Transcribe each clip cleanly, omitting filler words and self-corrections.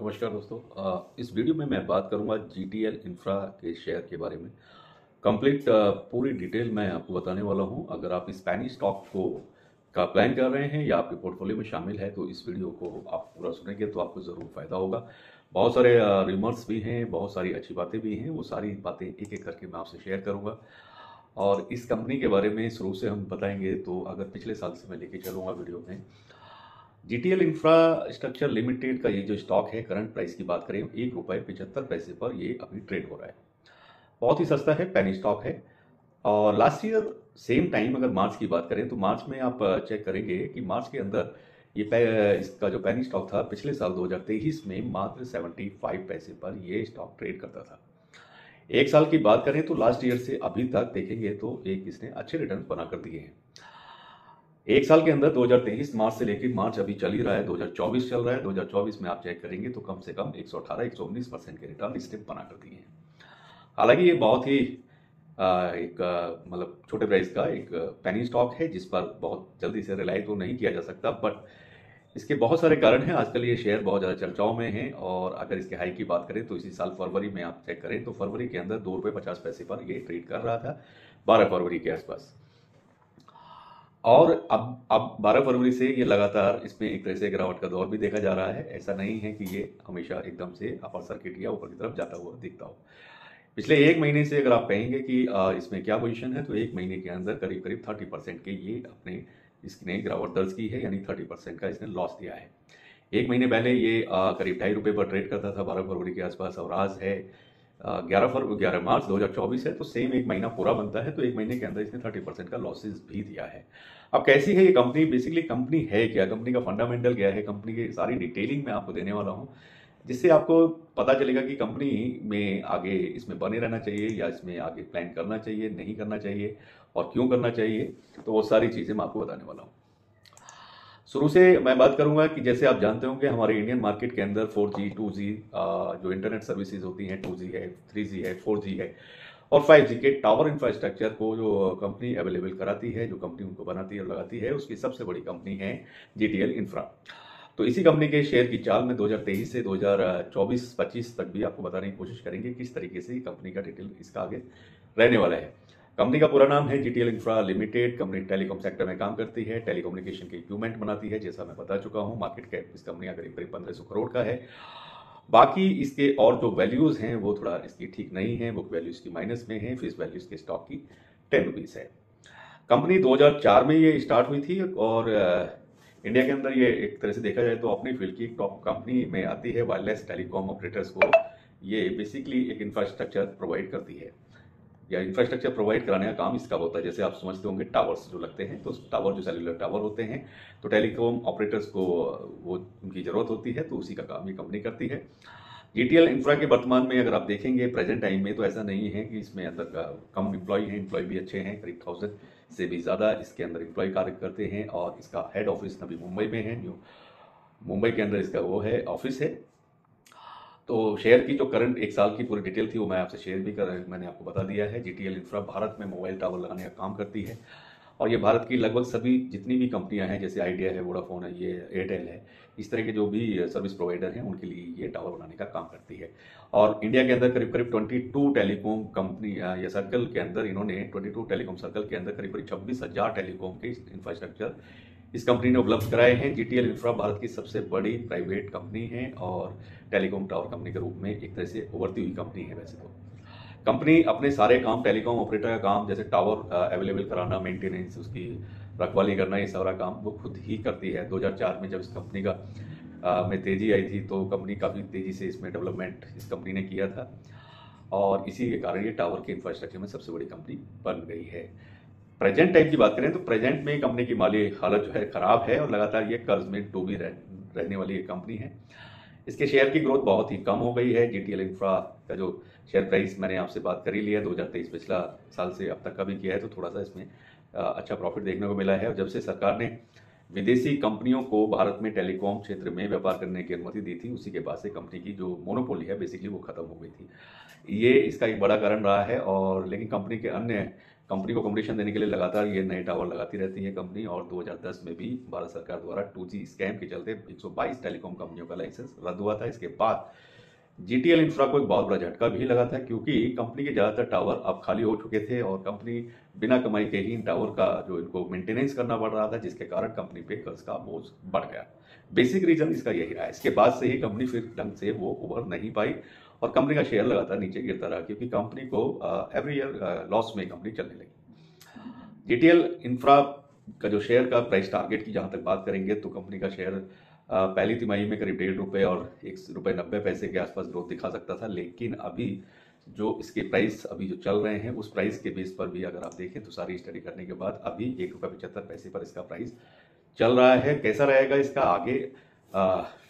नमस्कार दोस्तों। इस वीडियो में मैं बात करूंगा जीटीएल इंफ्रा के शेयर के बारे में। कंप्लीट पूरी डिटेल मैं आपको बताने वाला हूं। अगर आप स्पेनिश स्टॉक को का प्लान कर रहे हैं या आपके पोर्टफोलियो में शामिल है तो इस वीडियो को आप पूरा सुनेंगे तो आपको ज़रूर फायदा होगा। बहुत सारे रिमर्स भी हैं, बहुत सारी अच्छी बातें भी हैं, वो सारी बातें एक एक करके मैं आपसे शेयर करूँगा। और इस कंपनी के बारे में शुरू से हम बताएंगे तो अगर पिछले साल से मैं लेके चलूँगा वीडियो में, जीटीएल इंफ्रास्ट्रक्चर लिमिटेड का ये जो स्टॉक है, करंट प्राइस की बात करें 1 रुपये 75 पैसे पर ये अभी ट्रेड हो रहा है। बहुत ही सस्ता है, पेनी स्टॉक है। और लास्ट ईयर सेम टाइम अगर मार्च की बात करें तो मार्च में आप चेक करेंगे कि मार्च के अंदर इसका जो पेनी स्टॉक था पिछले साल 2023 में मात्र 75 पैसे पर ये स्टॉक ट्रेड करता था। एक साल की बात करें तो लास्ट ईयर से अभी तक देखेंगे तो इसने अच्छे रिटर्न बना कर दिए हैं। एक साल के अंदर 2023 मार्च से लेकर मार्च अभी चल ही रहा है, 2024 चल रहा है। 2024 में आप चेक करेंगे तो कम से कम 118-119% के रिटर्न इसने बना कर दिए हैं। हालांकि ये बहुत ही मतलब छोटे प्राइस का एक पेनी स्टॉक है जिस पर बहुत जल्दी से रिलाई तो नहीं किया जा सकता, बट इसके बहुत सारे कारण हैं। आजकल ये शेयर बहुत ज़्यादा चर्चाओं में है। और अगर इसके हाई की बात करें तो इसी साल फरवरी में आप चेक करें तो फरवरी के अंदर 2 रुपये 50 पैसे पर ये ट्रेड कर रहा था, 12 फरवरी के आसपास। और अब 12 फरवरी से ये लगातार इसमें एक तरह से गिरावट का दौर भी देखा जा रहा है। ऐसा नहीं है कि ये हमेशा एकदम से अपर सर्किट या ऊपर की तरफ जाता हुआ दिखता हो। पिछले एक महीने से अगर आप कहेंगे कि इसमें क्या पोजीशन है तो एक महीने के अंदर करीब करीब 30% के ये इसने गिरावट दर्ज की है, यानी 30% का इसने लॉस दिया है। एक महीने पहले ये करीब 2.5 रुपये पर ट्रेड करता था 12 फरवरी के आसपास, और आज है 11 मार्च 2024 है, तो सेम एक महीना पूरा बनता है। तो एक महीने के अंदर इसने 30% का लॉसेस भी दिया है। अब कैसी है ये कंपनी, बेसिकली कंपनी है क्या, कंपनी का फंडामेंटल क्या है, कंपनी की सारी डिटेलिंग मैं आपको देने वाला हूँ, जिससे आपको पता चलेगा कि कंपनी में आगे इसमें बने रहना चाहिए या इसमें आगे प्लान करना चाहिए, नहीं करना चाहिए और क्यों करना चाहिए। तो वो सारी चीज़ें मैं आपको बताने वाला हूँ। शुरू से मैं बात करूंगा कि जैसे आप जानते होंगे हमारे इंडियन मार्केट के अंदर 4G 2G जो इंटरनेट सर्विसेज होती हैं, 2G है, 3G है, 4G है और 5G के टावर इंफ्रास्ट्रक्चर को जो कंपनी अवेलेबल कराती है, जो कंपनी उनको बनाती है और लगाती है, उसकी सबसे बड़ी कंपनी है जीटीएल इंफ्रा। तो इसी कंपनी के शेयर की चाल में 2023 से 2024-25 तक भी आपको बताने की कोशिश करेंगे किस तरीके से कंपनी का डिटेल इसका आगे रहने वाला है। कंपनी का पूरा नाम है GTL infra limited. Company telecom sector में काम करती है, टेलीकम्युनिकेशन के इक्विपमेंट बनाती है, जैसा मैं बता चुका हूँ। मार्केट कैप इस कंपनी का करीब करीब 1500 करोड़ का है। बाकी इसके और जो वैल्यूज हैं वो थोड़ा इसकी ठीक नहीं है, बुक वैल्यू इसकी माइनस में है, फेस वैल्यू इसके स्टॉक की 10 रुपीज़ है। कंपनी 2004 में ये स्टार्ट हुई थी और इंडिया के अंदर ये एक तरह से देखा जाए तो अपनी फील्ड की टॉप कंपनी में आती है। वायरलेस टेलीकॉम ऑपरेटर्स को ये बेसिकली एक इंफ्रास्ट्रक्चर प्रोवाइड करती है, या इंफ्रास्ट्रक्चर प्रोवाइड कराने का काम इसका होता है। जैसे आप समझते होंगे टावर्स जो लगते हैं, तो टावर जो सेलुलर टावर होते हैं, तो टेलीकॉम ऑपरेटर्स को वो उनकी ज़रूरत होती है, तो उसी का काम ये कंपनी करती है। जीटीएल इंफ्रा के वर्तमान में अगर आप देखेंगे प्रेजेंट टाइम में, तो ऐसा नहीं है कि इसमें अंदर का कम एम्प्लॉय हैं, एम्प्लॉय भी अच्छे हैं, करीब 1000 से भी ज़्यादा इसके अंदर एम्प्लॉय कार्य करते हैं। और इसका हेड ऑफिस अभी मुंबई में है, मुंबई के अंदर इसका वो है ऑफिस है। तो शेयर की जो करंट एक साल की पूरी डिटेल थी वो मैं आपसे शेयर भी मैंने आपको बता दिया है। जीटीएल इंफ्रा भारत में मोबाइल टावर लगाने का काम करती है और ये भारत की लगभग सभी जितनी भी कंपनियां हैं, जैसे आइडिया है, वोडाफोन है, ये एयरटेल है, इस तरह के जो भी सर्विस प्रोवाइडर हैं उनके लिए ये टावर बनाने का काम करती है। और इंडिया के अंदर करीब करीब 22 टेलीकॉम कंपनी या सर्कल के अंदर इन्होंने 22 टेलीकॉम सर्कल के अंदर करीब करीब 26,000 टेलीकॉम के इंफ्रास्ट्रक्चर इस कंपनी ने उपलब्ध कराए हैं। जीटीएल इंफ्रा भारत की सबसे बड़ी प्राइवेट कंपनी है और टेलीकॉम टावर कंपनी के रूप में एक तरह से उभरती हुई कंपनी है। वैसे तो कंपनी अपने सारे काम, टेलीकॉम ऑपरेटर का काम, जैसे टावर अवेलेबल कराना, मेंटेनेंस, उसकी रखवाली करना, ये सारा काम वो खुद ही करती है। 2004 में जब इस कंपनी का में तेजी आई थी तो कंपनी काफ़ी तेज़ी से इसमें डेवलपमेंट इस कंपनी ने किया था और इसी के कारण ये टावर के इंफ्रास्ट्रक्चर में सबसे बड़ी कंपनी बन गई है। प्रेजेंट टाइम की बात करें तो प्रेजेंट में कंपनी की माली हालत जो है खराब है और लगातार ये कर्ज में डूबी रहने वाली एक कंपनी है। इसके शेयर की ग्रोथ बहुत ही कम हो गई है। जीटीएल इंफ्रा का जो शेयर प्राइस मैंने आपसे बात कर ही लिया, 2023 पिछला साल से अब तक का भी किया है, तो थोड़ा सा इसमें अच्छा प्रॉफिट देखने को मिला है। और जब से सरकार ने विदेशी कंपनियों को भारत में टेलीकॉम क्षेत्र में व्यापार करने की अनुमति दी थी, उसी के बाद से कंपनी की जो मोनोपोली है बेसिकली वो खत्म हो गई थी। ये इसका एक बड़ा कारण रहा है। और लेकिन कंपनी के अन्य कंपनी को कॉम्पिटिशन देने के लिए लगातार ये नए टावर लगाती रहती है कंपनी, और 2010 में भी भारत सरकार द्वारा 2G स्कैम के चलते 122 टेलीकॉम कंपनियों का लाइसेंस रद्द हुआ था। इसके बाद जीटीएल इंफ्रा को एक बहुत बड़ा झटका भी लगा था, क्योंकि कंपनी के ज़्यादातर टावर अब खाली हो चुके थे और कंपनी बिना कमाई के ही इन टावर का जो इनको मेंटेनेंस करना पड़ रहा था, जिसके कारण कंपनी पे कर्ज का बोझ बढ़ गया। बेसिक रीजन इसका यही रहा है। इसके बाद से ही कंपनी फिर ढंग से वो उभर नहीं पाई और कंपनी का शेयर लगातार नीचे गिरता रहा, क्योंकि कंपनी को एवरी ईयर लॉस में कंपनी चलने लगी। जीटीएल इंफ्रा का जो शेयर का प्राइस टारगेट की जहां तक बात करेंगे तो कंपनी का शेयर पहली तिमाही में करीब ₹1.5 और ₹1.90 के आसपास ग्रोथ दिखा सकता था, लेकिन अभी जो इसके प्राइस अभी जो चल रहे हैं उस प्राइस के बेस पर भी अगर आप देखें तो सारी स्टडी करने के बाद अभी ₹1.75 पर इसका प्राइस चल रहा है। कैसा रहेगा इसका आगे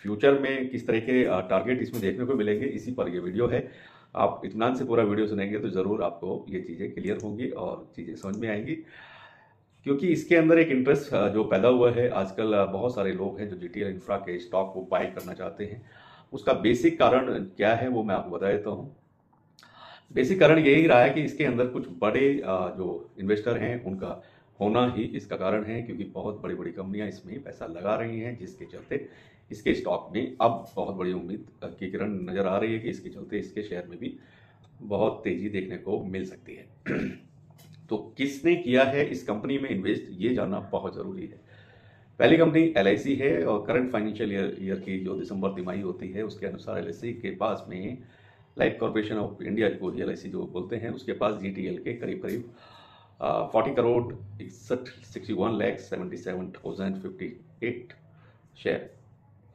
फ्यूचर में, किस तरह के टारगेट इसमें देखने को मिलेंगे, इसी पर ये वीडियो है। आप इत्मीनान से पूरा वीडियो सुनेंगे तो ज़रूर आपको ये चीज़ें क्लियर होंगी और चीज़ें समझ में आएंगी, क्योंकि इसके अंदर एक इंटरेस्ट जो पैदा हुआ है। आजकल बहुत सारे लोग हैं जो जीटीएल इंफ्रा के स्टॉक को बाय करना चाहते हैं। उसका बेसिक कारण क्या है वो मैं आपको बता देता हूँ। बेसिक कारण यही रहा है कि इसके अंदर कुछ बड़े जो इन्वेस्टर हैं उनका होना ही इसका कारण है, क्योंकि बहुत बड़ी बड़ी कंपनियां इसमें पैसा लगा रही हैं, जिसके चलते इसके स्टॉक में अब बहुत बड़ी उम्मीद की किरण नजर आ रही है कि इसके चलते इसके शेयर में भी बहुत तेजी देखने को मिल सकती है। तो किसने किया है इस कंपनी में इन्वेस्ट, ये जानना बहुत जरूरी है। पहली कंपनी एलआईसी है और करंट फाइनेंशियल ईयर की जो दिसंबर तिमाही होती है उसके अनुसार एलआईसी के पास में लाइफ कॉर्पोरेशन ऑफ इंडिया को एलआईसी जो बोलते हैं उसके पास जीटीएल के करीब करीब 40 करोड़ 61,77,058 शेयर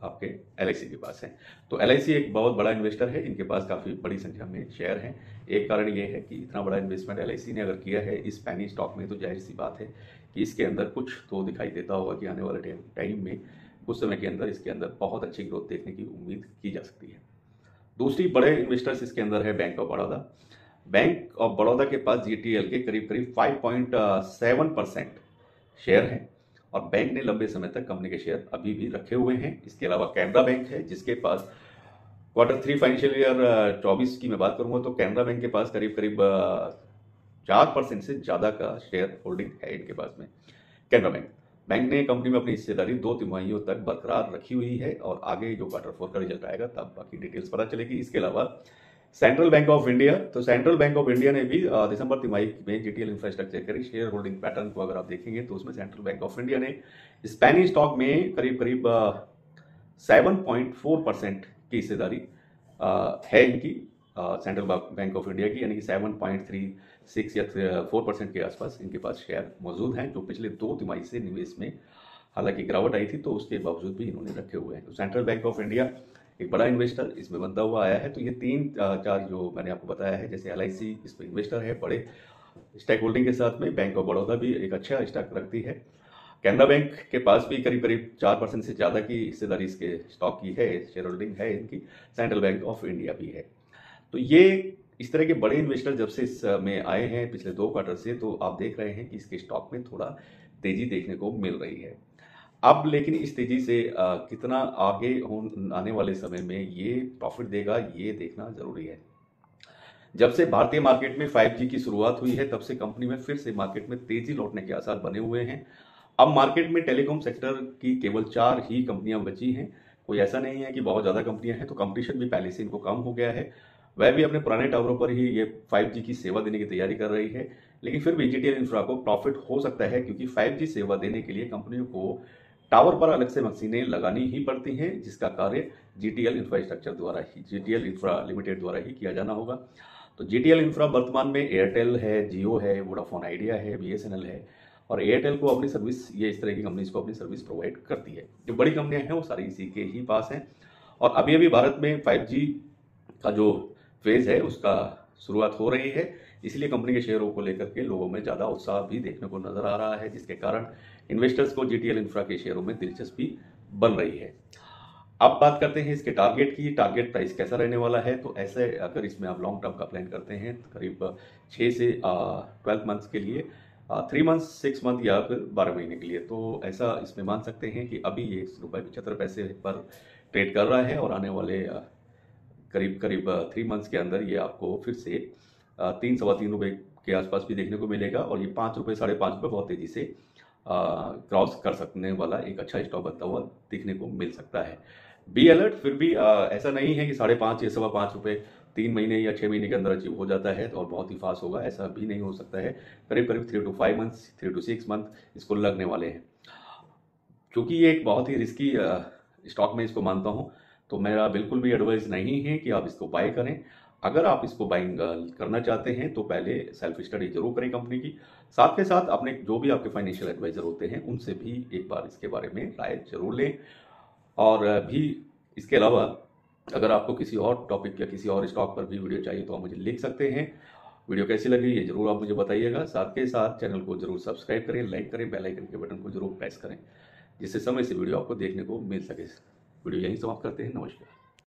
आपके एलआईसी के पास है। तो एलआईसी एक बहुत बड़ा इन्वेस्टर है, इनके पास काफ़ी बड़ी संख्या में शेयर हैं। एक कारण ये है कि इतना बड़ा इन्वेस्टमेंट एलआईसी ने अगर किया है इस पैनी स्टॉक में, तो जाहिर सी बात है कि इसके अंदर कुछ तो दिखाई देता होगा कि आने वाले टाइम में कुछ समय के अंदर इसके अंदर बहुत अच्छी ग्रोथ देखने की उम्मीद की जा सकती है। दूसरी बड़े इन्वेस्टर्स इसके अंदर है bank of Baroda. Bank of Baroda के पास जीटीएल के करीब करीब 5.7% शेयर हैं और बैंक ने लंबे समय तक कंपनी के शेयर अभी भी रखे हुए हैं। इसके अलावा कैनरा बैंक है जिसके पास Q3 फाइनेंशियल ईयर 24 की मैं बात करूंगा तो कैनरा बैंक के पास करीब करीब 4% से ज़्यादा का शेयर होल्डिंग है इनके पास में। कैनरा बैंक ने कंपनी में अपनी हिस्सेदारी 2 तिमाहियों तक बरकरार रखी हुई है और आगे जो Q4 का रिजल्ट आएगा तब बाकी डिटेल्स पता चलेगी। इसके अलावा सेंट्रल बैंक ऑफ इंडिया, तो सेंट्रल बैंक ऑफ इंडिया ने भी दिसंबर तिमाही में जीटीएल इंफ्रास्ट्रक्चर के शेयर होल्डिंग पैटर्न को अगर आप देखेंगे तो उसमें सेंट्रल बैंक ऑफ इंडिया ने स्पेनिश स्टॉक में करीब करीब 7.4% की हिस्सेदारी है इनकी सेंट्रल बैंक ऑफ इंडिया की, यानी कि 7.36 या 4% के आसपास इनके पास शेयर मौजूद हैं, जो पिछले 2 तिमाही से निवेश में हालांकि गिरावट आई थी तो उसके बावजूद भी इन्होंने रखे हुए हैं। तो सेंट्रल बैंक ऑफ इंडिया एक बड़ा इन्वेस्टर इसमें बनता हुआ आया है। तो ये 3-4 जो मैंने आपको बताया है, जैसे एलआईसी इसमें इन्वेस्टर है बड़े स्टॉक होल्डिंग के साथ में, बैंक ऑफ बड़ौदा भी एक अच्छा स्टॉक रखती है, कैनरा बैंक के पास भी करीब करीब 4% से ज़्यादा की हिस्सेदारी इसके स्टॉक की है, शेयर होल्डिंग है इनकी, सेंट्रल बैंक ऑफ इंडिया भी है। तो ये इस तरह के बड़े इन्वेस्टर जब से इसमें आए हैं पिछले 2 क्वार्टर से, तो आप देख रहे हैं कि इसके स्टॉक में थोड़ा तेजी देखने को मिल रही है। अब लेकिन इस तेजी से कितना आगे आने वाले समय में ये प्रॉफिट देगा ये देखना जरूरी है। जब से भारतीय मार्केट में 5G की शुरुआत हुई है तब से कंपनी में फिर से मार्केट में तेजी लौटने के आसार बने हुए हैं। अब मार्केट में टेलीकॉम सेक्टर की केवल 4 ही कंपनियां बची हैं, कोई ऐसा नहीं है कि बहुत ज़्यादा कंपनियां हैं। तो कंपटीशन भी पहले से इनको कम हो गया है, वह भी अपने पुराने टावरों पर ही ये 5G की सेवा देने की तैयारी कर रही है। लेकिन फिर भी जीटीएल इंफ्रा को प्रॉफिट हो सकता है, क्योंकि 5G सेवा देने के लिए कंपनियों को टावर पर अलग से मशीनें लगानी ही पड़ती हैं, जिसका कार्य जीटीएल इंफ्रास्ट्रक्चर द्वारा ही, जीटीएल इंफ्रा लिमिटेड द्वारा ही किया जाना होगा। तो जीटीएल इंफ्रा वर्तमान में एयरटेल है, जियो है, वोडाफोन आइडिया है, बीएसएनएल है और एयरटेल को अपनी सर्विस, ये इस तरह की कंपनीज को अपनी सर्विस प्रोवाइड करती है। जो बड़ी कंपनियां हैं वो सारी इसी के ही पास हैं और अभी अभी भारत में 5G का जो फेज है उसका शुरुआत हो रही है, इसलिए कंपनी के शेयरों को लेकर के लोगों में ज़्यादा उत्साह भी देखने को नजर आ रहा है, जिसके कारण इन्वेस्टर्स को जीटीएल इंफ्रा के शेयरों में दिलचस्पी बन रही है। अब बात करते हैं इसके टारगेट की, टारगेट प्राइस कैसा रहने वाला है। तो ऐसे अगर इसमें आप लॉन्ग टर्म का प्लान करते हैं तो करीब 6 से 12 मंथ्स के लिए, 3 मंथ्स 6 मंथ या फिर 12 महीने के लिए, तो ऐसा इसमें मान सकते हैं कि अभी ये ₹1.75 पर ट्रेड कर रहा है और आने वाले करीब करीब 3 मंथ्स के अंदर ये आपको फिर से 3 सवा 3 रुपये के आसपास भी देखने को मिलेगा और ये 5 रुपये, ₹5.5 बहुत तेज़ी से क्रॉस कर सकने वाला एक अच्छा स्टॉक बनता हुआ देखने को मिल सकता है। बी अलर्ट, फिर भी ऐसा नहीं है कि 5.5 या ₹5.25 3 महीने या 6 महीने के अंदर अचीव हो जाता है और बहुत ही फास्ट होगा, ऐसा भी नहीं हो सकता है। करीब-करीब 3 to 5 मंथ्स, 3 to 6 मंथ इसको लगने वाले हैं। चूँकि ये एक बहुत ही रिस्की स्टॉक मैं इसको मानता हूँ, तो मेरा बिल्कुल भी एडवाइस नहीं है कि आप इसको बाय करें। अगर आप इसको बाइंग करना चाहते हैं तो पहले सेल्फ स्टडी ज़रूर करें कंपनी की। साथ के साथ अपने जो भी आपके फाइनेंशियल एडवाइज़र होते हैं, उनसे भी एक बार इसके बारे में राय ज़रूर लें। और भी इसके अलावा अगर आपको किसी और टॉपिक या किसी और स्टॉक पर भी वीडियो चाहिए तो आप मुझे लिख सकते हैं। वीडियो कैसी लगी ये ज़रूर आप मुझे बताइएगा। साथ के साथ चैनल को ज़रूर सब्सक्राइब करें, लाइक करें, बेल आइकन के बटन को ज़रूर प्रेस करें, जिससे समय से वीडियो आपको देखने को मिल सके। वीडियो यहीं समाप्त करते हैं। नमस्कार।